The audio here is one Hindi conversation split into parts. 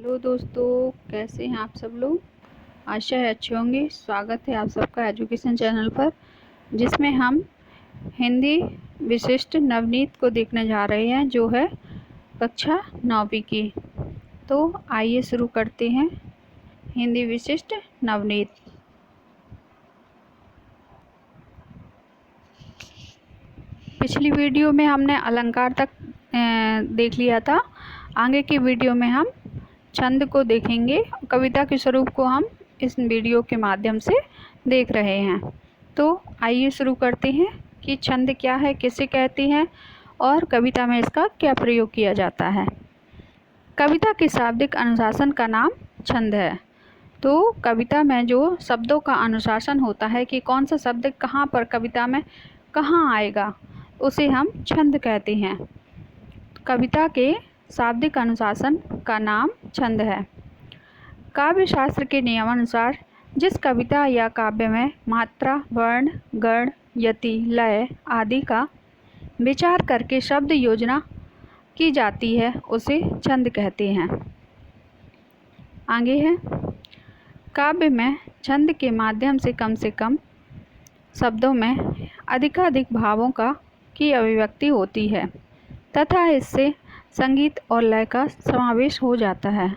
हेलो दोस्तों, कैसे हैं आप सब लोग। आशा है अच्छे होंगे। स्वागत है आप सबका एजुकेशन चैनल पर, जिसमें हम हिंदी विशिष्ट नवनीत को देखने जा रहे हैं, जो है कक्षा 9वीं की। तो आइए शुरू करते हैं हिंदी विशिष्ट नवनीत। पिछली वीडियो में हमने अलंकार तक देख लिया था। आगे की वीडियो में हम छंद को देखेंगे। कविता के स्वरूप को हम इस वीडियो के माध्यम से देख रहे हैं। तो आइए शुरू करते हैं कि छंद क्या है, किसे कहते हैं और कविता में इसका क्या प्रयोग किया जाता है। कविता के शाब्दिक अनुशासन का नाम छंद है। तो कविता में जो शब्दों का अनुशासन होता है कि कौन सा शब्द कहाँ पर कविता में कहाँ आएगा, उसे हम छंद कहते हैं। कविता के शाब्दिक अनुशासन का नाम छंद है। काव्य शास्त्र के नियमानुसार जिस कविता या काव्य में मात्रा, वर्ण, गण, यति, लय आदि का विचार करके शब्द योजना की जाती है, उसे छंद कहते हैं। आगे है, काव्य में छंद के माध्यम से कम शब्दों में अधिकाधिक भावों की अभिव्यक्ति होती है तथा इससे संगीत और लय का समावेश हो जाता है।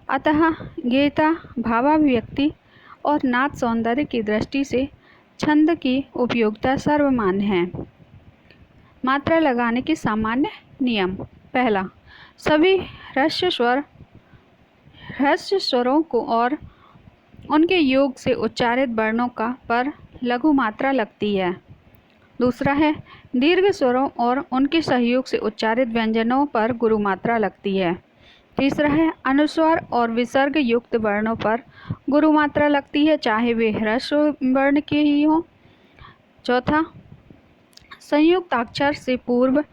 अतः गीता, भावाभिव्यक्ति और नाद सौंदर्य की दृष्टि से छंद की उपयोगिता सर्वमान्य है। मात्रा लगाने के सामान्य नियम। पहला, सभी ह्रस्व स्वरों को और उनके योग से उच्चारित वर्णों का पर लघु मात्रा लगती है। दूसरा है, दीर्घ स्वरों और उनके सहयोग से उच्चारित व्यंजनों पर गुरु मात्रा लगती है। तीसरा है, अनुस्वार और विसर्ग युक्त वर्णों पर गुरु मात्रा लगती है, चाहे वे ह्रस्व वर्ण के ही हों। चौथा, संयुक्ताक्षर से पूर्व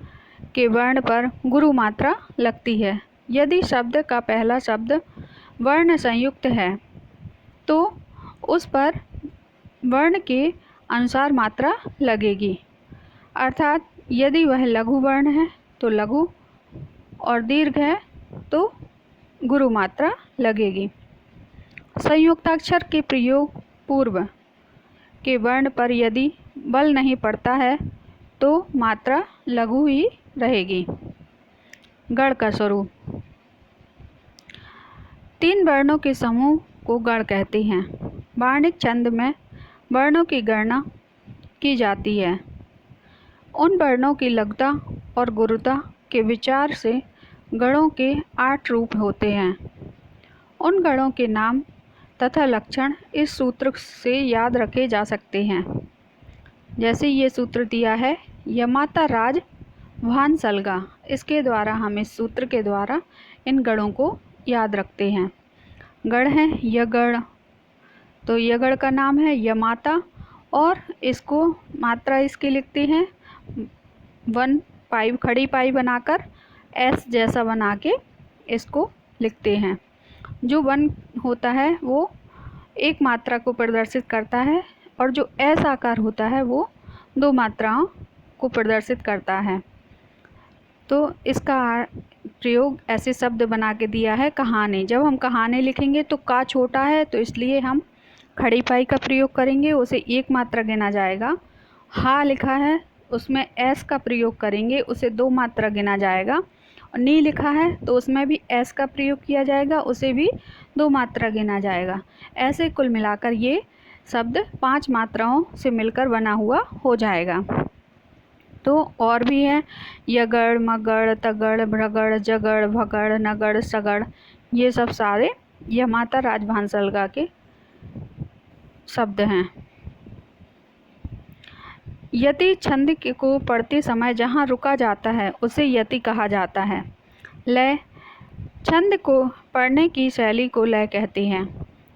के वर्ण पर गुरु मात्रा लगती है। यदि शब्द का पहला शब्द वर्ण संयुक्त है तो उस पर वर्ण के अनुसार मात्रा लगेगी, अर्थात यदि वह लघु वर्ण है तो लघु और दीर्घ है तो गुरु मात्रा लगेगी। संयुक्ताक्षर के प्रयोग पूर्व के वर्ण पर यदि बल नहीं पड़ता है तो मात्रा लघु ही रहेगी। गण का स्वरूप। 3 वर्णों के समूह को गण कहते हैं। वार्णिक छंद में वर्णों की गणना की जाती है। उन वर्णों की लघुता और गुरुता के विचार से गणों के 8 रूप होते हैं। उन गणों के नाम तथा लक्षण इस सूत्र से याद रखे जा सकते हैं। जैसे ये सूत्र दिया है, यमाता राज भान सलगा। इसके द्वारा हम इस सूत्र के द्वारा इन गणों को याद रखते हैं। गण है यगण, तो यगण का नाम है यमाता और इसको मात्रा इसकी लिखते हैं 1 पाई, खड़ी पाई बनाकर एस जैसा बना के इसको लिखते हैं। जो 1 होता है वो एक मात्रा को प्रदर्शित करता है और जो एस आकार होता है वो 2 मात्राओं को प्रदर्शित करता है। तो इसका प्रयोग ऐसे शब्द बना के दिया है कहानी। जब हम कहानी लिखेंगे तो का छोटा है तो इसलिए हम खड़ी पाई का प्रयोग करेंगे, उसे 1 मात्रा गिना जाएगा। हा लिखा है उसमें एस का प्रयोग करेंगे, उसे 2 मात्रा गिना जाएगा। और नी लिखा है तो उसमें भी एस का प्रयोग किया जाएगा, उसे भी 2 मात्रा गिना जाएगा। ऐसे कुल मिलाकर ये शब्द 5 मात्राओं से मिलकर बना हुआ हो जाएगा। तो और भी है यगड़, मगड़, तगड़, भ्रगड़, जगड़, भगड़, नगड़, सगड़। ये सब सारे यमाता राजभान सलगा के शब्द हैं। यति छंद को पढ़ते समय जहाँ रुका जाता है उसे यति कहा जाता है। लय, छंद को पढ़ने की शैली को लय कहते हैं।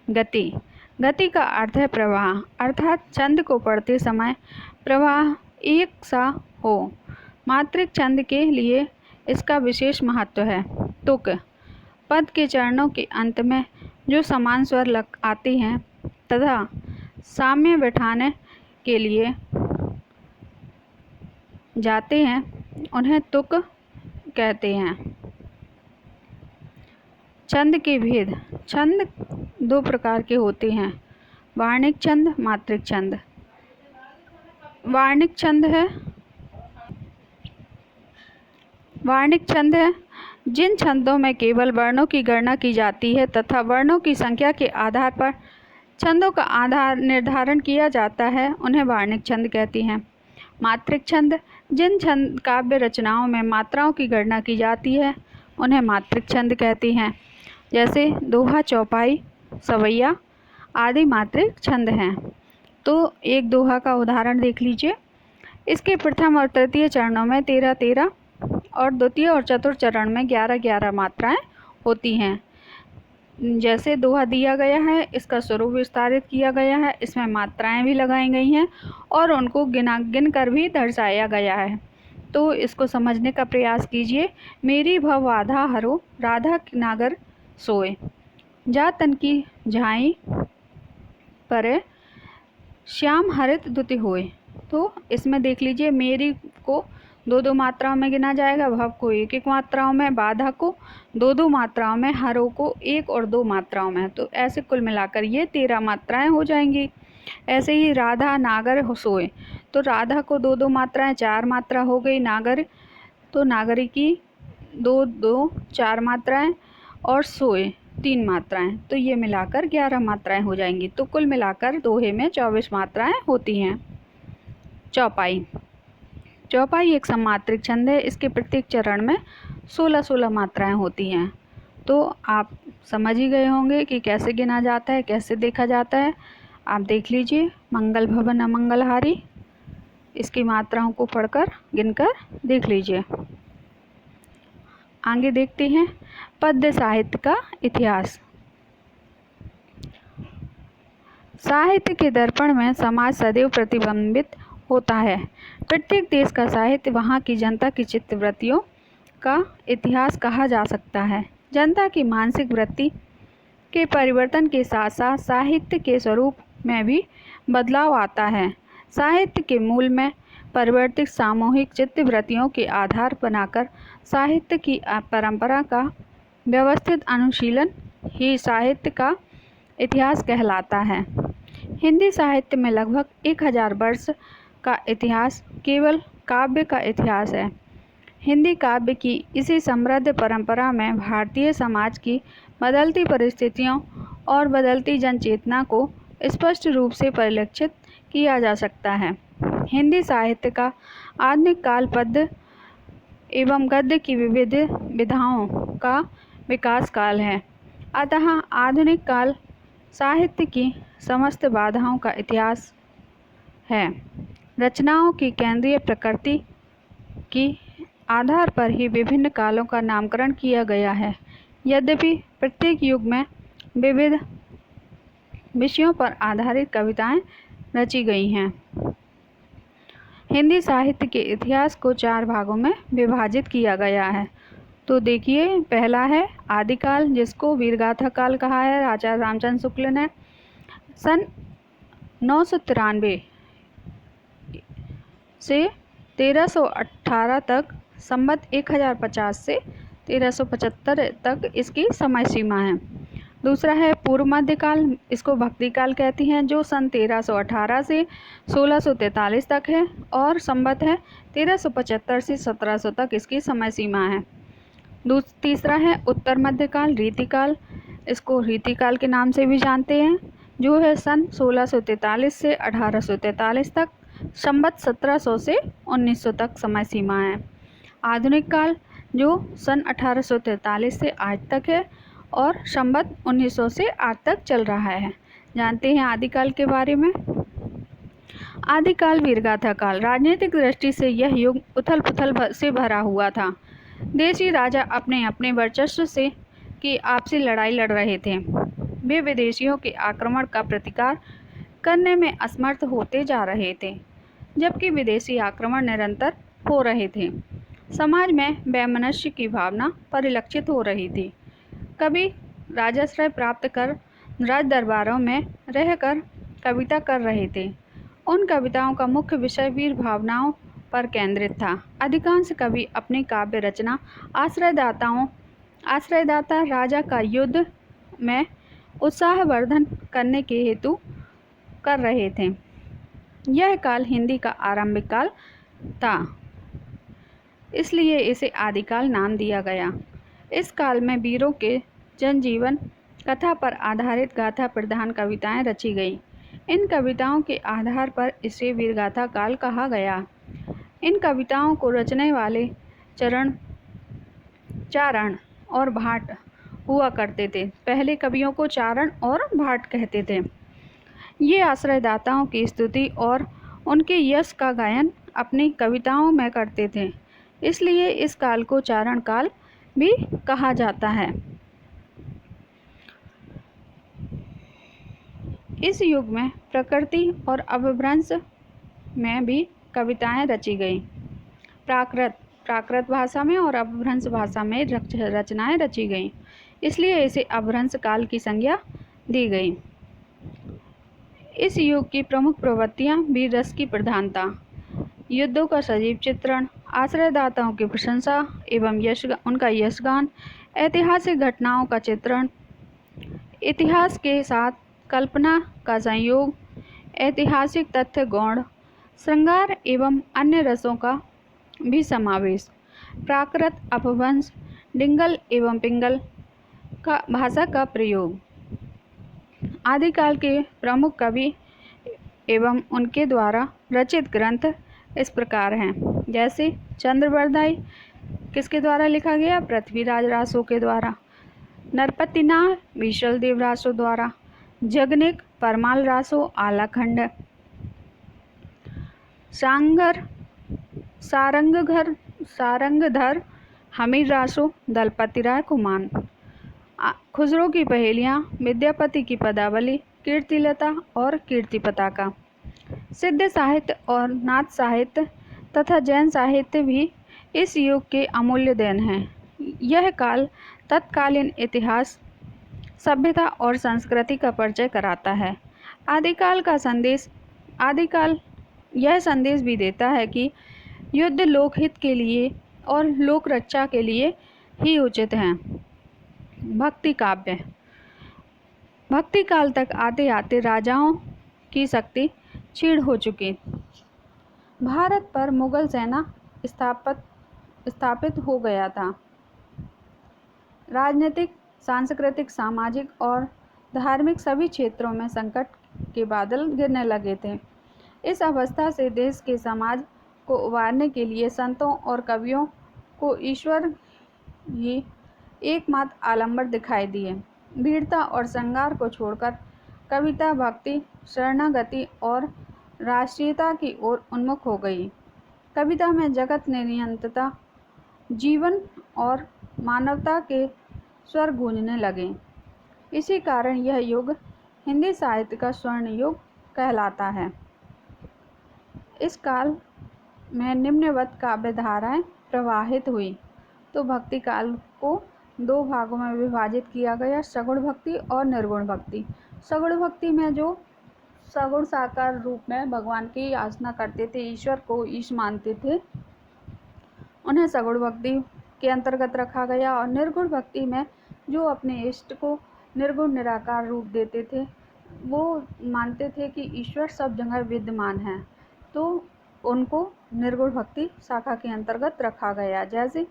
गति, गति का अर्थ है प्रवाह, अर्थात छंद को पढ़ते समय प्रवाह एक सा हो। मात्रिक छंद के लिए इसका विशेष महत्व है। तुक, पद के चरणों के अंत में जो समान स्वर आते हैं तथा साम्य बैठाने के लिए जाते हैं उन्हें तुक कहते हैं। छंद के भेद। छंद दो प्रकार के होते हैं, वार्णिक छंद, मात्रिक छंद। वार्णिक छंद है जिन छंदों में केवल वर्णों की गणना की जाती है तथा वर्णों की संख्या के आधार पर छंदों का आधार निर्धारण किया जाता है, उन्हें वार्णिक छंद कहती हैं। मात्रिक छंद जिन छंद काव्य रचनाओं में मात्राओं की गणना की जाती है, उन्हें मात्रिक छंद कहती हैं। जैसे दोहा, चौपाई, सवैया आदि मात्रिक छंद हैं। तो एक दोहा का उदाहरण देख लीजिए। इसके प्रथम और तृतीय चरणों में 13-13 और द्वितीय और चतुर्थ चरण में 11-11 मात्राएं होती हैं। जैसे दोहा दिया गया है, इसका स्वरूप विस्तारित किया गया है, इसमें मात्राएं भी लगाई गई हैं और उनको गिन कर भी दर्शाया गया है। तो इसको समझने का प्रयास कीजिए। मेरी भव आधा हरो, राधा नागर सोए, जा तन की झाई परे, श्याम हरित दुति होए। तो इसमें देख लीजिए, मेरी को 2-2 मात्राओं में गिना जाएगा, भव को 1-1 मात्राओं में, बाधा को 2-2 मात्राओं में, हरो को 1 और 2 मात्राओं में। तो ऐसे कुल मिलाकर ये 13 मात्राएं हो जाएंगी। ऐसे ही राधा नागर सोए, तो राधा को 2-2 मात्राएं, 4 मात्रा हो गई। नागर, तो नागरी की 2-2 4 मात्राएं और सोए 3 मात्राएं, तो ये मिलाकर 11 मात्राएं हो जाएंगी। तो कुल मिलाकर दोहे में 24 मात्राएं होती हैं। चौपाई एक सममात्रिक छंद है। इसके प्रत्येक चरण में 16-16 मात्राएं होती हैं। तो आप समझ ही गए होंगे कि कैसे गिना जाता है, कैसे देखा जाता है। आप देख लीजिए, मंगल भवन अमंगलहारी, इसकी मात्राओं को पढ़कर गिनकर देख लीजिए। आगे देखते हैं पद्य साहित्य का इतिहास। साहित्य के दर्पण में समाज सदैव प्रतिबिंबित होता है। प्रत्येक देश का साहित्य वहाँ की जनता की चित्तवृत्तियों का इतिहास कहा जा सकता है। जनता की मानसिक वृत्ति के परिवर्तन के साथ साथ साहित्य के स्वरूप में भी बदलाव आता है। साहित्य के मूल में परिवर्तित सामूहिक चित्तवृत्तियों के आधार बनाकर साहित्य की परंपरा का व्यवस्थित अनुशीलन ही साहित्य का इतिहास कहलाता है। हिंदी साहित्य में लगभग 1000 वर्ष का इतिहास केवल काव्य का इतिहास है। हिंदी काव्य की इसी समृद्ध परंपरा में भारतीय समाज की बदलती परिस्थितियों और बदलती जनचेतना को स्पष्ट रूप से परिलक्षित किया जा सकता है। हिंदी साहित्य का आधुनिक काल पद्य एवं गद्य की विविध विधाओं का विकास काल है। अतः आधुनिक काल साहित्य की समस्त बाधाओं का इतिहास है। रचनाओं की केंद्रीय प्रकृति की आधार पर ही विभिन्न कालों का नामकरण किया गया है। यद्यपि प्रत्येक युग में विविध विषयों पर आधारित कविताएं रची गई हैं। हिंदी साहित्य के इतिहास को 4 भागों में विभाजित किया गया है। तो देखिए, पहला है आदिकाल, जिसको वीरगाथा काल कहा है। आचार्य रामचंद्र शुक्ल ने सन 993 से 1318 तक, संवत 1050 से 1375 तक इसकी समय सीमा है। दूसरा है पूर्व मध्यकाल, इसको भक्ति काल कहती हैं, जो सन 1318 से 1643 तक है और संवत है 1375 से 1700 तक इसकी समय सीमा है। तीसरा है उत्तर मध्यकाल, रीतिकाल, इसको रीतिकाल के नाम से भी जानते हैं, जो है सन 1643 से 1843 तक, संवत 1700 से 1900 तक समय सीमा है। आधुनिक काल, जो सन 1843 से आज तक है और संवत 1900 से आज तक चल रहा है। जानते हैं आदिकाल के बारे में। आदिकाल वीरगाथा काल। राजनीतिक दृष्टि से यह युग उथल पुथल से भरा हुआ था। देशी राजा अपने अपने वर्चस्व से की आपसी लड़ाई लड़ रहे थे। वे विदेशियों के आक्रमण का प्रतिकार करने में असमर्थ होते जा रहे थे, जबकि विदेशी आक्रमण निरंतर हो रहे थे। समाज में वैमनस्य की भावना परिलक्षित हो रही थी। कभी राजाश्रय प्राप्त कर राज दरबारों में रहकर कविता कर रहे थे। उन कविताओं का मुख्य विषय वीर भावनाओं पर केंद्रित था। अधिकांश कवि अपनी काव्य रचना आश्रयदाताओं आश्रयदाता राजा का युद्ध में उत्साहवर्धन करने के हेतु कर रहे थे। यह काल हिंदी का आरंभिक काल था, इसलिए इसे आदिकाल नाम दिया गया। इस काल में वीरों के जनजीवन कथा पर आधारित गाथा प्रधान कविताएं रची गईं। इन कविताओं के आधार पर इसे वीरगाथा काल कहा गया। इन कविताओं को रचने वाले चारण और भाट हुआ करते थे। पहले कवियों को चारण और भाट कहते थे। ये आश्रयदाताओं की स्तुति और उनके यश का गायन अपनी कविताओं में करते थे, इसलिए इस काल को चारण काल भी कहा जाता है। इस युग में प्रकृति और अपभ्रंश में भी कविताएं रची गईं। प्राकृत भाषा में और अपभ्रंश भाषा में रचनाएं रची गईं, इसलिए इसे अपभ्रंश काल की संज्ञा दी गई। इस युग की प्रमुख प्रवृत्तियां वीर रस की प्रधानता, युद्धों का सजीव चित्रण, आश्रयदाताओं की प्रशंसा एवं उनका यशगान, ऐतिहासिक घटनाओं का चित्रण, इतिहास के साथ कल्पना का संयोग, ऐतिहासिक तथ्य गौण, श्रृंगार एवं अन्य रसों का भी समावेश, प्राकृत, अपभ्रंश, डिंगल एवं पिंगल का भाषा का प्रयोग। आदिकाल के प्रमुख कवि एवं उनके द्वारा रचित ग्रंथ इस प्रकार हैं, जैसे चंद्रबरदाई किसके द्वारा लिखा गया? पृथ्वीराज रासो के द्वारा। नरपतिनार विशल देव रासो द्वारा। जगनिक परमाल रासो आलाखंड। सारंगधर हमीर रासो दलपति राय कुमान। खुसरो की पहेलियाँ, विद्यापति की पदावली, कीर्तिलता और कीर्ति पताका। सिद्ध साहित्य और नाथ साहित्य तथा जैन साहित्य भी इस युग के अमूल्य देन हैं। यह काल तत्कालीन इतिहास, सभ्यता और संस्कृति का परिचय कराता है। आदिकाल यह संदेश भी देता है कि युद्ध लोकहित के लिए और लोक रक्षा के लिए ही उचित हैं। भक्ति काव्य। भक्ति काल तक आते आते राजाओं की शक्ति क्षीण हो चुकी। भारत पर मुगल सेना स्थापित हो गया था। राजनीतिक, सांस्कृतिक, सामाजिक और धार्मिक सभी क्षेत्रों में संकट के बादल गिरने लगे थे। इस अवस्था से देश के समाज को उबारने के लिए संतों और कवियों को ईश्वर ही एकमात्र आलंबर दिखाई दिए। वीरता और श्रृंगार को छोड़कर कविता भक्ति, शरणागति और राष्ट्रीयता की ओर उन्मुख हो गई। कविता में जगत नियंत्रणता, जीवन और मानवता के स्वर गूंजने लगे। इसी कारण यह युग हिंदी साहित्य का स्वर्ण युग कहलाता है। इस काल में निम्नवत काव्य धाराएं प्रवाहित हुई। तो भक्ति काल को दो भागों में विभाजित किया गया, सगुण भक्ति और निर्गुण भक्ति। सगुण भक्ति में जो सगुण साकार रूप में भगवान की याचना करते थे, ईश्वर को ईश मानते थे, उन्हें सगुण भक्ति के अंतर्गत रखा गया। और निर्गुण भक्ति में जो अपने इष्ट को निर्गुण निराकार रूप देते थे, वो मानते थे कि ईश्वर सब जगह विद्यमान है, तो उनको निर्गुण भक्ति शाखा के अंतर्गत रखा गया। जैसे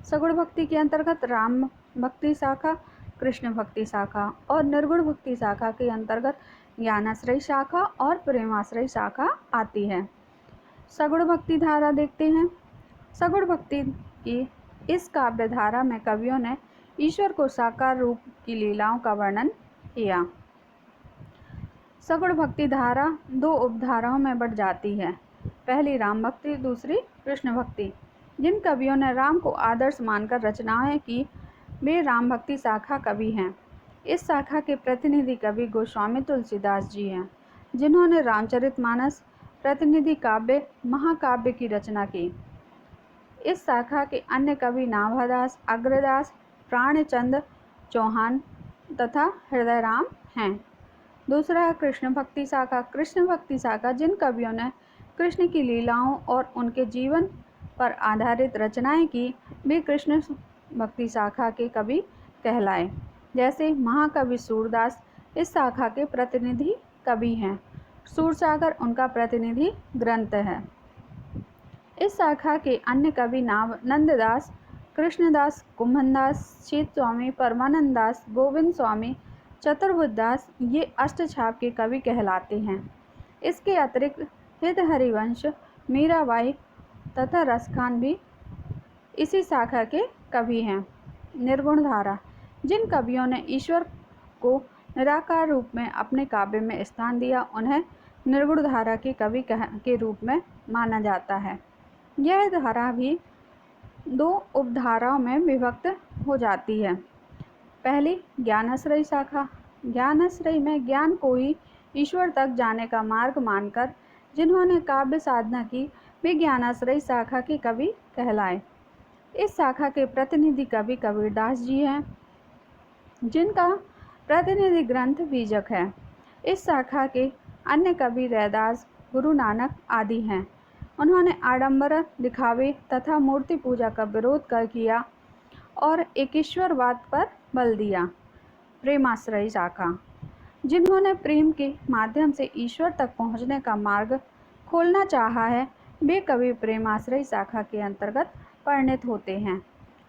सगुण भक्ति के अंतर्गत राम भक्ति शाखा, कृष्ण भक्ति शाखा, और निर्गुण भक्ति शाखा के अंतर्गत ज्ञानाश्रय शाखा और प्रेमाश्रय शाखा आती है। सगुण भक्ति धारा देखते हैं। सगुण भक्ति की इस काव्य धारा में कवियों ने ईश्वर को साकार रूप की लीलाओं का वर्णन किया। सगुण भक्ति धारा दो उपधाराओं में बढ़ जाती है, पहली राम भक्ति, दूसरी कृष्ण भक्ति। जिन कवियों ने राम को आदर्श मानकर रचनाएं की, वे राम भक्ति शाखा कवि हैं। इस शाखा के प्रतिनिधि कवि गोस्वामी तुलसीदास जी हैं, जिन्होंने रामचरितमानस प्रतिनिधि काव्य महाकाव्य की रचना की। इस शाखा के अन्य कवि नाभादास, अग्रदास, प्राणचंद चौहान तथा हृदयराम हैं। दूसरा कृष्ण भक्ति शाखा। कृष्ण भक्ति शाखा जिन कवियों ने कृष्ण की लीलाओं और उनके जीवन पर आधारित रचनाएं की, वे कृष्ण भक्ति शाखा के कवि कहलाए। जैसे महाकवि सूरदास इस शाखा के प्रतिनिधि कवि हैं। सूरसागर उनका प्रतिनिधि ग्रंथ है। इस शाखा के अन्य कवि नाम नंददास, कृष्णदास, कुंभनदास, शीत स्वामी, परमानंद दास, गोविंद स्वामी, चतुर्बुद्ध दास ये अष्टछाप के कवि कहलाते हैं। इसके अतिरिक्त हित हरिवंश, मीराबाई तथा रसखान भी इसी शाखा के कवि हैं। निर्गुण धारा, जिन कवियों ने ईश्वर को निराकार रूप में अपने काव्य में स्थान दिया उन्हें निर्गुण धारा के कवि के रूप में माना जाता है। यह धारा भी दो उपधाराओं में विभक्त हो जाती है। पहली ज्ञानाश्रयी शाखा। ज्ञानाश्रयी में ज्ञान को ही ईश्वर तक जाने का मार्ग मानकर जिन्होंने काव्य साधना की वे ज्ञानाश्रयी शाखा के कवि कहलाए। इस शाखा के प्रतिनिधि कवि कबीरदास जी हैं, जिनका प्रतिनिधि ग्रंथ बीजक है। इस शाखा के अन्य कवि रैदास, गुरु नानक आदि हैं। उन्होंने आडंबर, दिखावे तथा मूर्ति पूजा का विरोध कर किया और एकेश्वरवाद पर बल दिया। प्रेमाश्रयी शाखा, जिन्होंने प्रेम के माध्यम से ईश्वर तक पहुंचने का मार्ग खोलना चाहा है, वे कवि प्रेमाश्रयी शाखा के अंतर्गत परिणत होते हैं।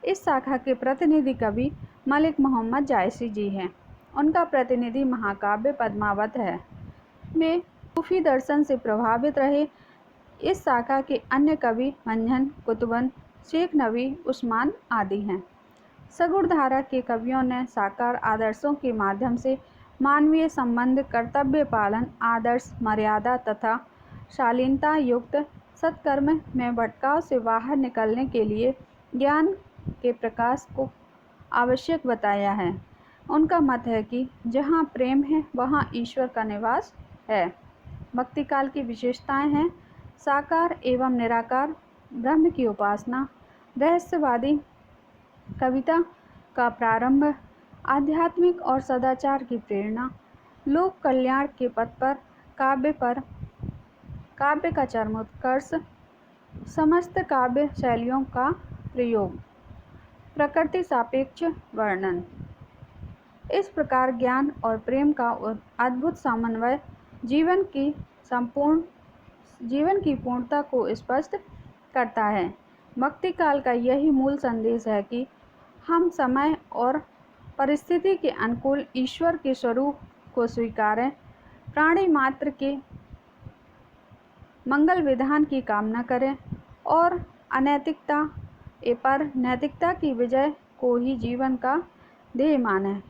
इस शाखा के प्रतिनिधि कवि मलिक मोहम्मद जायसी जी हैं। उनका प्रतिनिधि महाकाव्य पद्मावत है। वे सूफी दर्शन से प्रभावित रहे। इस शाखा के अन्य कवि मंझन, कुतुबन, शेख नबी, उस्मान आदि हैं। सगुण धारा के कवियों ने साकार आदर्शों के माध्यम से मानवीय संबंध, कर्तव्य पालन, आदर्श, मर्यादा तथा शालीनता युक्त सत्कर्म में भटकाव से बाहर निकलने के लिए ज्ञान के प्रकाश को आवश्यक बताया है। उनका मत है कि जहाँ प्रेम है वहाँ ईश्वर का निवास है। भक्ति काल की विशेषताएं हैं साकार एवं निराकार ब्रह्म की उपासना, रहस्यवादी कविता का प्रारंभ, आध्यात्मिक और सदाचार की प्रेरणा, लोक कल्याण के पथ पर काव्य का चरमोत्कर्ष, समस्त काव्य शैलियों का प्रयोग, प्रकृति सापेक्ष वर्णन। इस प्रकार ज्ञान और प्रेम का अद्भुत समन्वय जीवन की पूर्णता को स्पष्ट करता है। भक्ति काल का यही मूल संदेश है कि हम समय और परिस्थिति के अनुकूल ईश्वर के स्वरूप को स्वीकारें, प्राणी मात्र के मंगल विधान की कामना करें और अनैतिकता पर नैतिकता की विजय को ही जीवन का ध्येय मानें।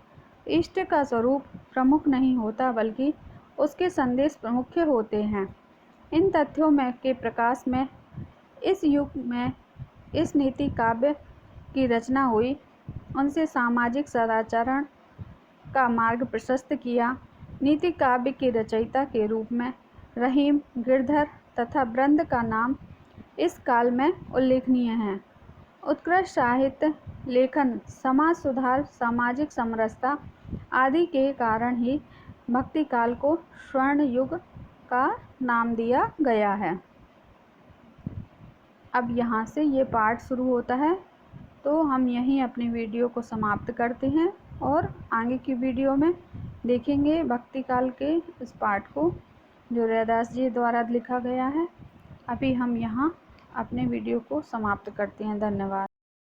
इष्ट का स्वरूप प्रमुख नहीं होता बल्कि उसके संदेश मुख्य होते हैं। इन तथ्यों में के प्रकाश में इस युग में इस नीति काव्य की रचना हुई। उनसे सामाजिक सदाचरण का मार्ग प्रशस्त किया। नीति काव्य के रचयिता के रूप में रहीम, गिरधर तथा ब्रंद का नाम इस काल में उल्लेखनीय है। उत्कृष्ट साहित्य लेखन, समाज सुधार, सामाजिक समरसता आदि के कारण ही भक्ति काल को स्वर्ण युग का नाम दिया गया है। अब यहाँ से ये पाठ शुरू होता है, तो हम यहीं अपनी वीडियो को समाप्त करते हैं और आगे की वीडियो में देखेंगे भक्ति काल के इस पाठ को जो रैदास जी द्वारा लिखा गया है। अभी हम यहाँ अपने वीडियो को समाप्त करते हैं। धन्यवाद।